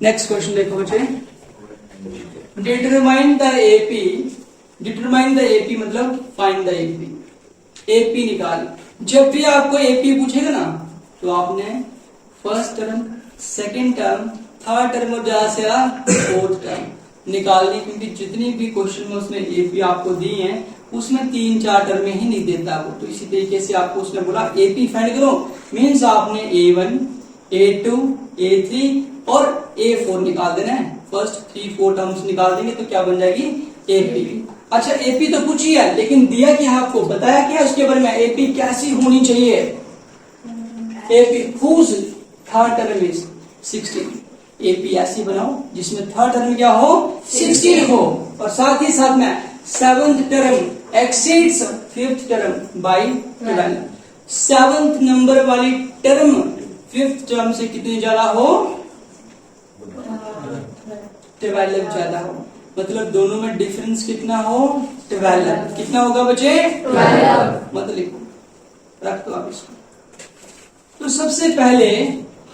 Next question देखो बच्चे, determine the AP मतलब फाइंड द एपी निकाल। जब भी आपको एपी पूछेगा ना तो आपने first term, second term, third term और ज्यादा से फोर्थ टर्म निकालनी, क्योंकि जितनी भी क्वेश्चन में उसने एपी आपको दी है उसमें 3-4 टर्म ही नहीं देता वो। तो इसी तरीके से आपको उसने बोला एपी फाइंड करो, मीन्स आपने A1, A2, A3 और A4 निकाल देना है। फर्स्ट 3-4 टर्म्स निकाल देंगे तो क्या बन जाएगी एपी। अच्छा एपी तो पूछी है, लेकिन दिया क्या आपको, बताया क्या उसके बारे में, एपी कैसी होनी चाहिए। AP whose third term is 16, AP ऐसी बनाओ जिसमें थर्ड टर्म क्या हो 16 हो, और साथ ही साथ में seventh term exceeds fifth term by 12। Seventh number वाली टर्म फिफ्थ टर्म से कितनी ज्यादा हो, 12 ज्यादा हो, मतलब दोनों में डिफरेंस कितना हो 12। कितना होगा बच्चे 12, मतलब लिखो, रख दो आप इसको। तो सबसे पहले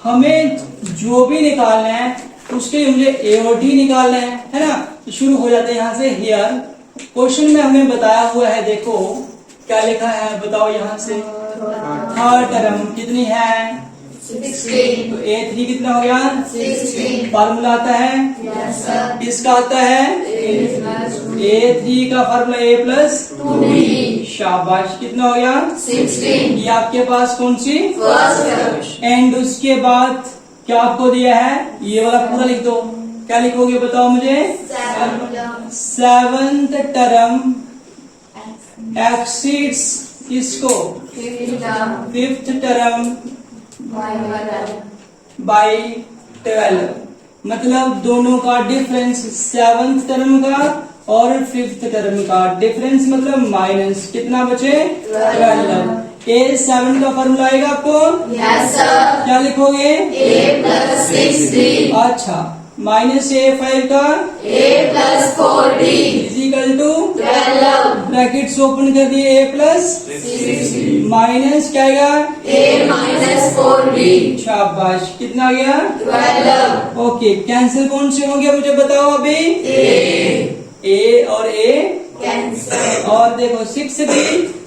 हमें जो भी निकालना है उसके लिए मुझे ए और डी निकालना है ना। तो शुरू हो जाते हैं यहाँ से। हियर क्वेश्चन में हमें बताया हुआ है, देखो क्या लिखा है बताओ यहाँ से, थर्ड टर्म कितनी है 16। तो A3 कितना हो गया 16। फार्मूला आता है Yes, sir. किसका आता है A3 का फार्मूला A प्लस 2D। शाबाश, कितना हो गया 16। ये आपके पास कौन सी फर्स्ट एंड उसके बाद क्या आपको दिया है, ये वाला पूरा लिख दो। क्या लिखोगे बताओ मुझे, सेवंथ टर्म एक्सीड्स किसको फिफ्थ टर्म बाय 12, मतलब दोनों का डिफरेंस, सेवंथ टर्म का और फिफ्थ टर्म का डिफरेंस मतलब माइनस कितना बचे 12। A7 का फॉर्मूला आएगा आपको, Yes, sir. क्या लिखोगे A plus 6D। अच्छा, माइनस A5 का A plus 4D। Is equal to 12। Brackets open कर दिए A प्लस 60। माइनस क्या आएगा A minus 4D। शाबाश, कितना आ गया 12। ओके। कैंसिल कौन से होंगे मुझे बताओ अभी, ए और ए कैंसिल। और देखो 6D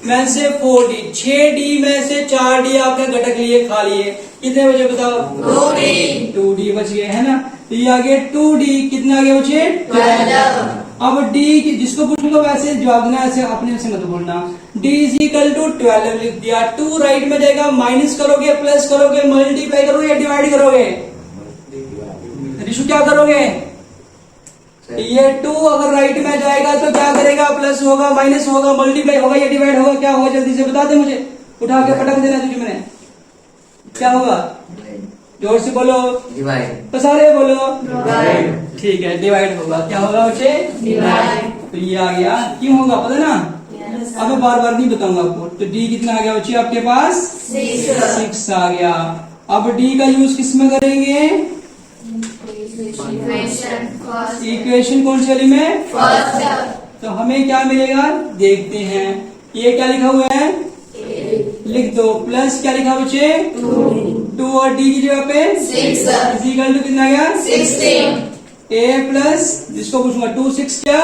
में से 4D, 6D में से 4D आपने घटक लिए खा लिए, कितने बचे बताओ 2D बच गए है ना। तो ये आगे 2D कितना आ गया बचे 12। अब D की जिसको पूछूंगा वैसे जवाब देना, ऐसे अपने से मत बोलना। D इज इक्वल टू 12 लिख दिया, 2 राइट में जाएगा, माइनस करोगे प्लस करोगे मल्टीप्लाई करोगे या डिवाइड करोगे, रिशु क्या करोगे, ये 2 अगर राइट में जाएगा तो क्या करेगा, प्लस होगा माइनस होगा मल्टीप्लाई होगा या डिवाइड होगा, क्या होगा जल्दी से बता दे मुझे, उठा के पटक देना तुझे मैंने, क्या होगा जोर से बोलो, डिवाइड। तो सारे बोलो डिवाइड। ठीक है डिवाइड होगा, क्या होगा बच्चे डिवाइड। तो ये आ गया, क्यों होगा पता ना, Yes, अब मैं बार बार नहीं बताऊंगा आपको। तो डी कितना आ गया बच्चे आपके पास 6 आ गया। अब डी का यूज किस में करेंगे, इक्वेशन कौन सी वाली में, फर्स्ट। तो हमें क्या मिलेगा देखते हैं। ये क्या लिखा हुआ है लिख दो, प्लस क्या लिखा बच्चे 2 और डी की जगह पे 6 इक्वल टू कितना गया 16। ए प्लस जिसको पूछूंगा 2 6 क्या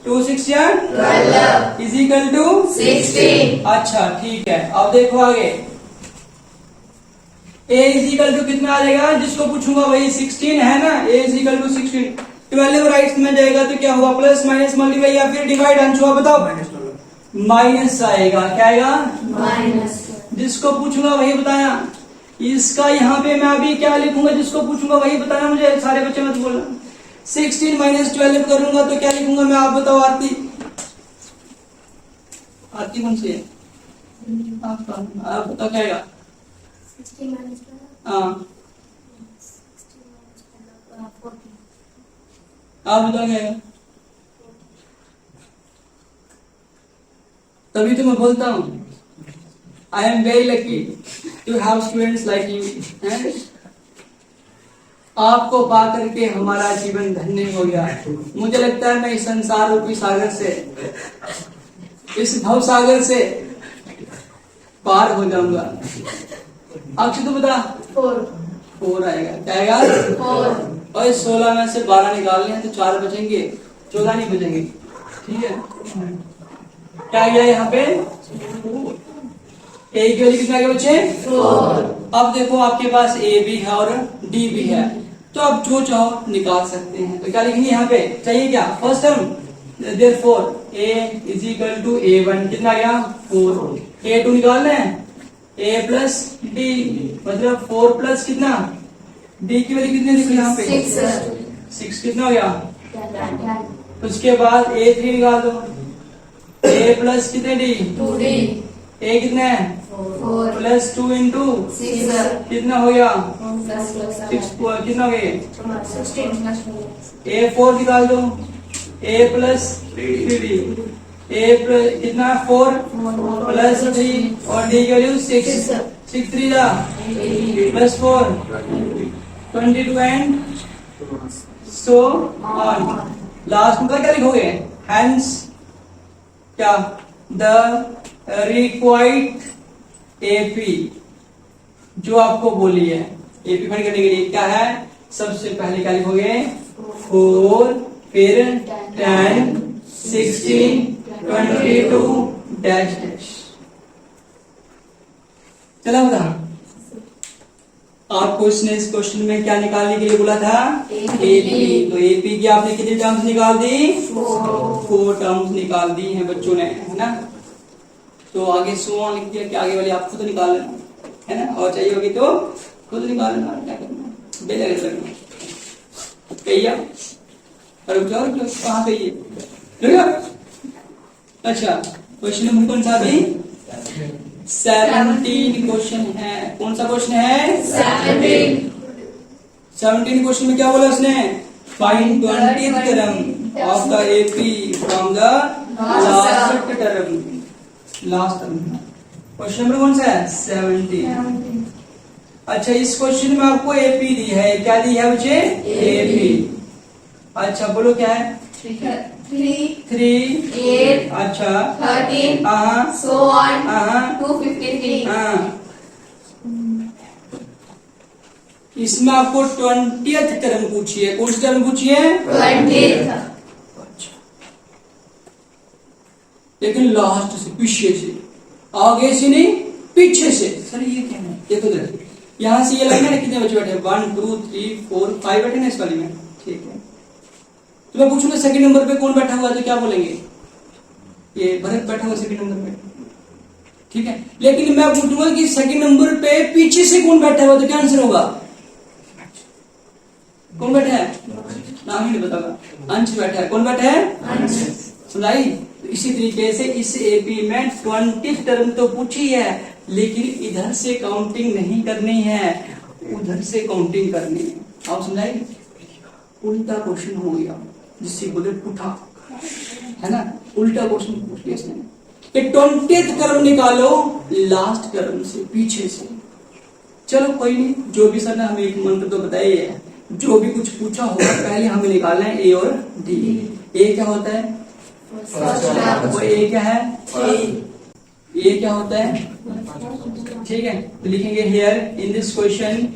2 6 क्या 12। Is equal to 16। अच्छा ठीक है। अब देखो आगे, a इज इक्वल टू कितना आ जाएगा, जिसको पूछूंगा वही 16 है ना, a is equal to 16, 12 right में जाएगा तो क्या होगा, प्लस माइनस मल्टीप्लाई या फिर डिवाइड, आंसर बताओ माइनस आएगा, क्या आएगा माइनस। जिसको पूछूंगा वही बताया। इसका यहाँ पे मैं अभी क्या लिखूंगा, जिसको पूछूंगा वही बताना मुझे, सारे बच्चे मत बोलना। 16 माइनस 12 करूंगा तो क्या लिखूंगा मैं, आप बताओ आरती, आरती कौन सी है आप बताओ क्या आएगा, हाँ आप बताओ क्या आएगा, तभी तो मैं बोलता हूँ I am very lucky to have students like you. आपको पा करके हमारा जीवन धन्य हो गया। मुझे लगता है मैं इस संसार रूपी सागर से, इस भव सागर से पार हो जाऊंगा। अक्षय तू बता 4 आएगा। क्या आएगा? 4 और 16 में से 12 निकालने हैं तो 4 बचेंगे, 14 नहीं बचेंगे। ठीक है, क्या गया यहाँ पे? ए की वैल्यू कितना गया बच्चे? 4 अब देखो आपके पास ए भी है और डी भी है, तो आप जो चाहो निकाल सकते हैं। तो क्या लिखेंगे यहाँ पे? चाहिए क्या? First term, therefore a is equal to a1 कितना गया? 4। a2 निकालना है, a प्लस डी मतलब 4 प्लस कितना? डी की वैल्यू कितनी देखो यहाँ पे? 6 कितना हो गया? उसके बाद a3 निकाल दो, a प्लस कितने डी? 2d a कितना है? 4 प्लस 2 इंटू 6 कितना हो गया? plus 6 कितना हो गया? 16 a4 निकाल दो, a plus 3d, a plus कितना? 4 प्लस 3 और d की वैल्यू 6, 6 3 जा plus 4 22 and so on. Last में क्या लिखोगे? हैंस क्या? द रिक्वायर्ड एपी जो आपको बोली है, एपी फाइंड करने के लिए क्या है? सबसे पहले क्या लिखोगे? 4 फिर 10 16 22 डैश डैश। चला बता, आपको इसने इस क्वेश्चन में क्या निकालने के लिए बोला था? एपी। तो एपी की आपने कितनी टर्म्स निकाल दी? 4 टर्म्स निकाल दी हैं बच्चों ने, है ना। तो आगे सो ऑन लिख दिया कि आगे वाली आप खुद निकाल लेना, है ना। और चाहिए होगी तो खुद निकाल लेना, क्या करना, बेलग लगना कहिए। रुक जाओ, कहाँ कहिए? अच्छा, क्वेश्चन नंबर कौन सा अभी? 17 क्वेश्चन है। कौन सा क्वेश्चन है? 17 क्वेश्चन में क्या बोला उसने? Find 20th term of the AP from the last term. Last term question number कौन सा है? 17। अच्छा, इस क्वेश्चन में आपको एपी दी है। क्या दी है बच्चे? एपी। अच्छा बोलो क्या है? 3 8 अच्छा 13 हाँ so on हाँ 253 हाँ। इसमें आपको 20th टर्म पूछी है। कौन सी टर्म पूछी है? 20th अच्छा, लेकिन लास्ट से, पीछे से, आगे से नहीं पीछे से। सर ये क्या है? देखो जरा, यहाँ से ये लगना है कितने बच्चे बैठे? 1 2 3 4 5 बैठे ना इस वाली में। ठीक है, तो मैं पूछूंगा सेकंड नंबर पे कौन बैठा हुआ है, तो क्या बोलेंगे? ये भरत बैठा हुआ सेकंड नंबर पे। ठीक है, लेकिन मैं पूछूंगा कि सेकंड नंबर पे पीछे से कौन बैठा हुआ, तो क्या आंसर होगा? कौन बैठा है? नाम ही नहीं बताऊंगा। अंश बैठा है। कौन बैठा है? अंश। सुनाई। तो इसी तरीके से इस एपी में 20th टर्म तो पूछी है, लेकिन इधर से काउंटिंग नहीं करनी है, उधर से काउंटिंग करनी है। आप समझाई? उल्टा क्वेश्चन हो गया, जिससे बोले पुठा, है ना। उल्टा क्वेश्चन पूछ लिया इसने कि 20th टर्म निकालो लास्ट टर्म से, पीछे से। चलो कोई नहीं, जो भी सर ने हमें एक मंत्र तो बताया है, जो भी कुछ पूछा होगा पहले हमें निकालना है ए और डी। ए क्या होता है? वो ए क्या है? ए क्या होता है? ठीक है, तो लिखेंगे हियर इन दिस क्वेश्चन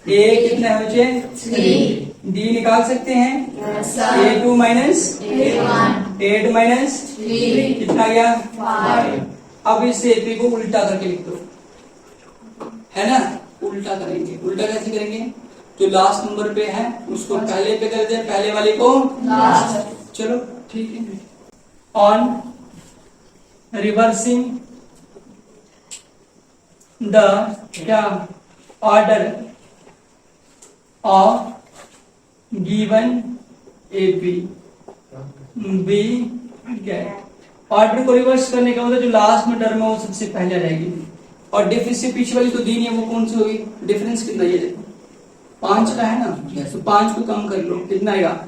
ए कितना है बच्चे? 3। डी निकाल सकते हैं? A2 माइनस 8 माइनस 3 कितना गया? 5। अब इस एपी को उल्टा करके लिख दो, है ना। उल्टा करेंगे। उल्टा कैसे करेंगे? जो लास्ट नंबर पे है उसको पहले पे कर दे, पहले वाले को लास्ट। चलो ठीक है। ऑन रिवर्सिंग द क्या order of given AP we get. Order को रिवर्स करने का मतलब जो लास्ट में टर्म है वो सबसे पहले रहेगी, और डिफरेंस से पीछे वाली तो दी नहीं है, वो कौन सी होगी? डिफरेंस कितना? ये देखो 5 का है ना, तो 5 को कम कर लो, कितना आएगा?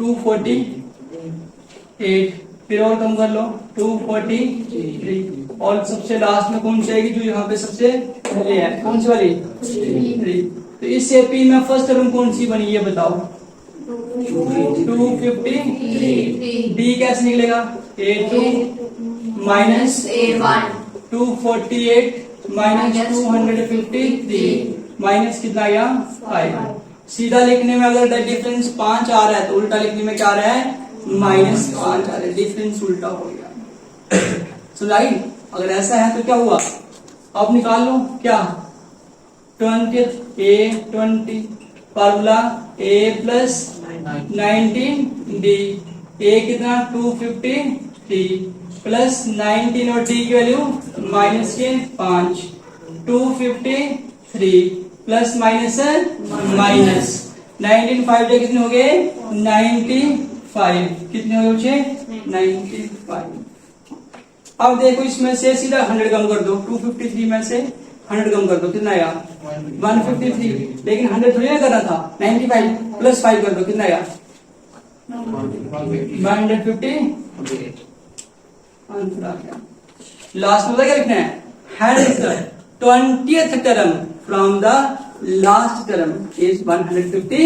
248। फिर और कम कर लो 243, और सबसे लास्ट में कौन सी आएगी? जो यहाँ पे सबसे पहले है, कौन सी वाली? 3। तो इस एपी में फर्स्ट टर्म कौन सी बनी ये बताओ? 253। डी कैसे निकलेगा? A2 minus A1 248 minus 253। Minus कितना आया 5। सीधा लिखने में अगर डिफरेंस 5 आ रहा है तो उल्टा लिखने में क्या आ रहा है -5 आ रहा है, डिफरेंस उल्टा हो गया। समझाई? अगर ऐसा है तो क्या हुआ, अब निकाल लो क्या 20 A20 formula A plus 19 D, A कितना 253 प्लस 19 और D की वैल्यू माइनस के 5, 253 प्लस माइनस माइनस 19 5 डे कितने हो गए 95, कितने हो गए बच्चे 95। अब देखो इसमें से सीधा 100 कम कर दो, 253 में से 100 कम कर दो, कितना आया 153, लेकिन 100 थोड़ी ना करना था, 95 प्लस 5 कर दो, कितना आया 150। आंसर आ गया। लास्ट में क्या लिखना है, hence the 20th term from the last term is 150।